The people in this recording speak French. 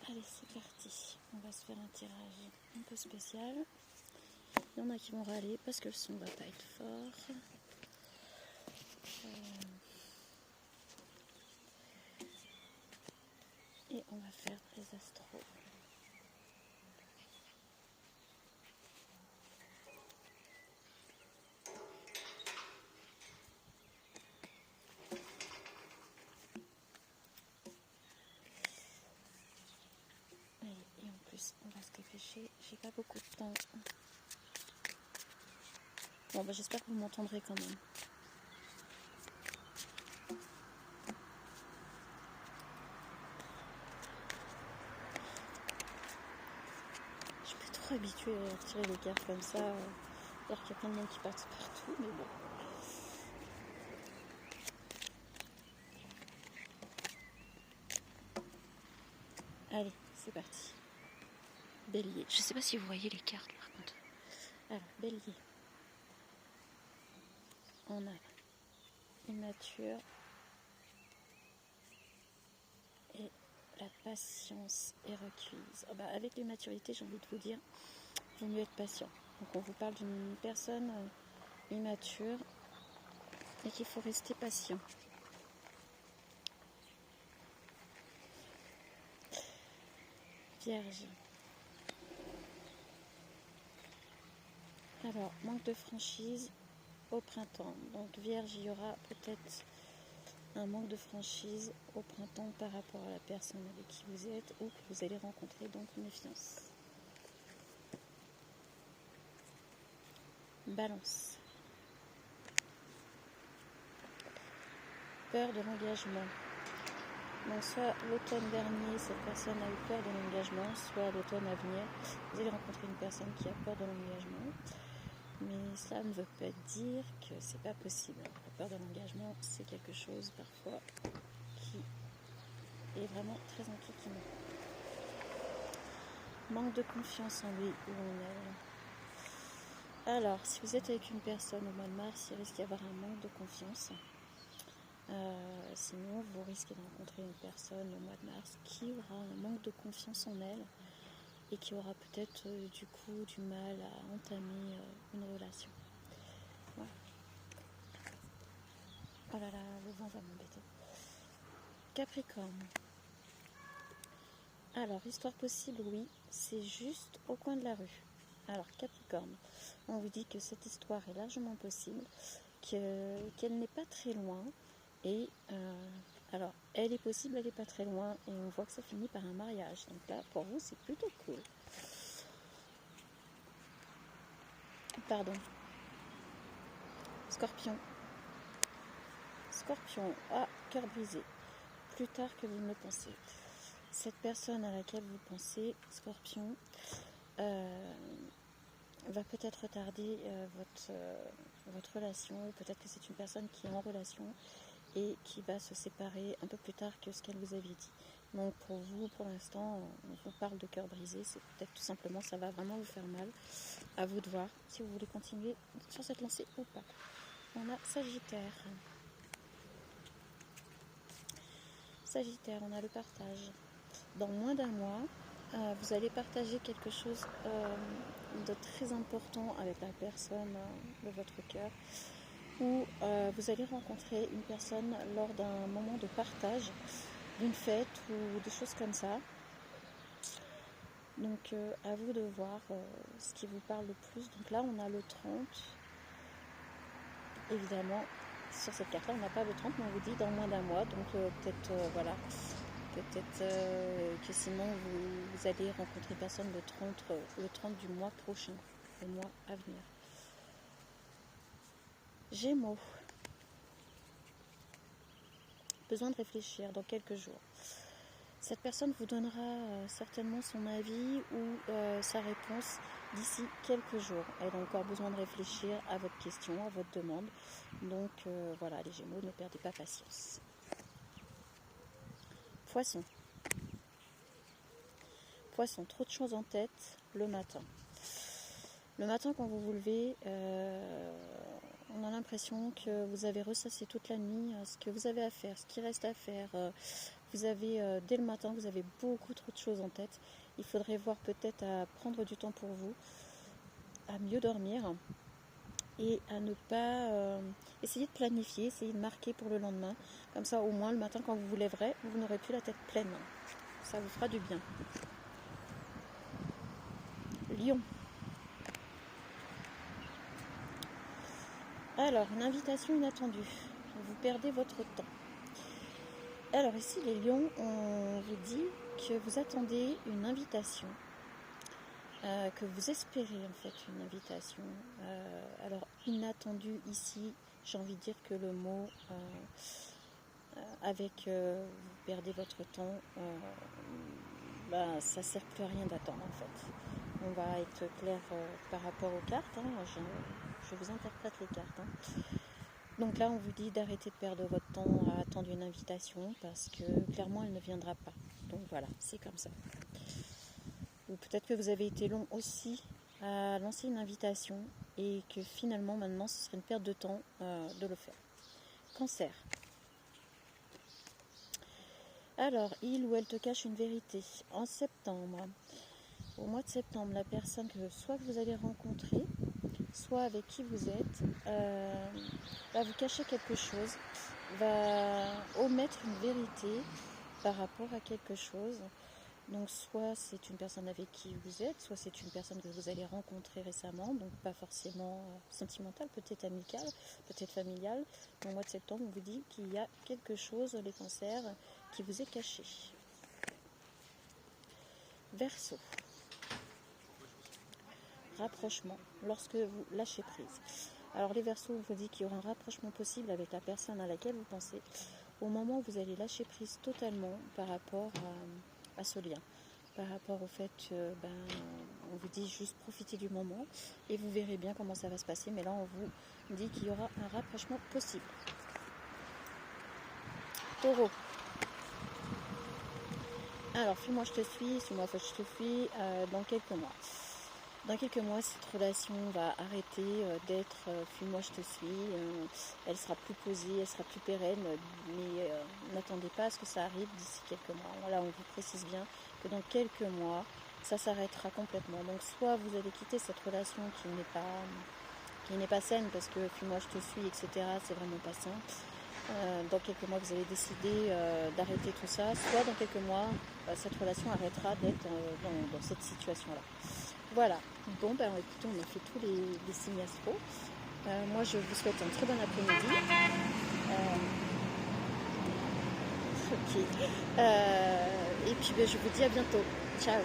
Allez, c'est parti. On va se faire un tirage un peu spécial. Il y en a qui vont râler parce que le son va pas être fort. Et on va faire les astros. Et en plus, on va se dépêcher. J'ai pas beaucoup de temps. Bon, bah, j'espère que vous m'entendrez quand même. Je suis pas trop habituée à tirer les cartes comme ça. Alors qu'il y a plein de monde qui partent partout, mais bon. Allez, c'est parti. Bélier. Je sais pas si vous voyez les cartes par contre. Alors, Bélier. On a immature et la patience est requise. Oh bah, avec l'immaturité, j'ai envie de vous dire, il vaut mieux être patient. Donc on vous parle d'une personne immature et qu'il faut rester patient. Vierge. Alors, manque de franchise au printemps. Donc Vierge, il y aura peut-être un manque de franchise au printemps par rapport à la personne avec qui vous êtes ou que vous allez rencontrer, donc méfiance. Balance. Peur de l'engagement. Donc soit l'automne dernier, cette personne a eu peur de l'engagement, soit l'automne à venir, vous allez rencontrer une personne qui a peur de l'engagement. Mais cela ne veut pas dire que c'est pas possible. La peur de l'engagement, c'est quelque chose parfois qui est vraiment très inquiétant. Manque de confiance en lui ou en elle. Alors, si vous êtes avec une personne au mois de mars, il risque d'y avoir un manque de confiance. Sinon, vous risquez de rencontrer une personne au mois de mars qui aura un manque de confiance en elle et qui aura peut-être du coup du mal à entamer une relation. Voilà. Oh là là, le vent va m'embêter. Capricorne. Alors, histoire possible, oui, c'est juste au coin de la rue. Alors, Capricorne, on vous dit que cette histoire est largement possible, qu'elle n'est pas très loin, et alors, elle est possible, elle n'est pas très loin, et on voit que ça finit par un mariage. Donc là, pour vous, c'est plutôt cool. Pardon. Scorpion. Scorpion, cœur brisé. Plus tard que vous ne le pensez. Cette personne à laquelle vous pensez, Scorpion, va peut-être retarder votre relation. Peut-être que c'est une personne qui est en relation et qui va se séparer un peu plus tard que ce qu'elle vous avait dit. Donc pour vous, pour l'instant, on vous parle de cœur brisé. C'est peut-être tout simplement, ça va vraiment vous faire mal. À vous de voir si vous voulez continuer sur cette lancée ou pas. On a Sagittaire. Sagittaire, on a le partage. Dans moins d'un mois, vous allez partager quelque chose de très important avec la personne de votre cœur, ou vous allez rencontrer une personne lors d'un moment de partage, d'une fête ou des choses comme ça. Donc à vous de voir ce qui vous parle le plus. Donc là on a le 30. Évidemment, sur cette carte-là on n'a pas le 30, mais on vous dit dans moins d'un mois. Donc peut-être voilà. Peut-être que sinon vous allez rencontrer personne le 30 du mois prochain, le mois à venir. Gémeaux. Besoin de réfléchir dans quelques jours. Cette personne vous donnera certainement son avis ou sa réponse d'ici quelques jours. Elle a encore besoin de réfléchir à votre question, à votre demande. Donc voilà, les Gémeaux, ne perdez pas patience. Poisson. Poisson, trop de choses en tête le matin. Le matin, quand vous vous levez, on a l'impression que vous avez ressassé toute la nuit ce que vous avez à faire, ce qui reste à faire. Vous avez, dès le matin, vous avez beaucoup trop de choses en tête. Il faudrait voir peut-être à prendre du temps pour vous, à mieux dormir et à ne pas essayer de planifier, essayer de marquer pour le lendemain. Comme ça, au moins, le matin, quand vous vous lèverez, vous n'aurez plus la tête pleine. Ça vous fera du bien. Lion. Alors, une invitation inattendue. Vous perdez votre temps. Alors ici, les lions, on vous dit que vous attendez une invitation, que vous espérez en fait une invitation. Alors, inattendue ici, j'ai envie de dire que le mot avec vous perdez votre temps, ça ne sert plus à rien d'attendre en fait. On va être clair par rapport aux cartes, hein. Je vous interprète les cartes. Hein. Donc là, on vous dit d'arrêter de perdre votre temps à attendre une invitation parce que clairement, elle ne viendra pas. Donc voilà, c'est comme ça. Ou peut-être que vous avez été long aussi à lancer une invitation et que finalement, maintenant, ce serait une perte de temps de le faire. Cancer. Alors, il ou elle te cache une vérité. En septembre, au mois de septembre, la personne que soit vous allez rencontrer, soit avec qui vous êtes, va vous cacher quelque chose, va omettre une vérité par rapport à quelque chose. Donc soit c'est une personne avec qui vous êtes, soit c'est une personne que vous allez rencontrer récemment, donc pas forcément sentimentale, peut-être amicale, peut-être familiale. Au mois de septembre, on vous dit qu'il y a quelque chose, les cancers, qui vous est caché. Verseau. Rapprochement, lorsque vous lâchez prise. Alors les Verseaux, on vous dit qu'il y aura un rapprochement possible avec la personne à laquelle vous pensez au moment où vous allez lâcher prise totalement par rapport à ce lien, par rapport au fait que on vous dit juste profitez du moment et vous verrez bien comment ça va se passer, mais là on vous dit qu'il y aura un rapprochement possible. Taureau. Alors fuis-moi je te suis, suis-moi je te fuis dans quelques mois. Dans quelques mois, cette relation va arrêter d'être fuis-moi je te suis, elle sera plus posée, elle sera plus pérenne, mais n'attendez pas à ce que ça arrive d'ici quelques mois. Voilà, on vous précise bien que dans quelques mois, ça s'arrêtera complètement. Donc soit vous allez quitter cette relation qui n'est pas saine, parce que fuis-moi je te suis, etc., c'est vraiment pas sain. Dans quelques mois, vous allez décider d'arrêter tout ça, soit dans quelques mois, cette relation arrêtera d'être dans cette situation-là. Voilà, bon écoutez, on a fait tous les signes astro. Moi je vous souhaite un très bon après-midi. Ok. Et puis je vous dis à bientôt. Ciao.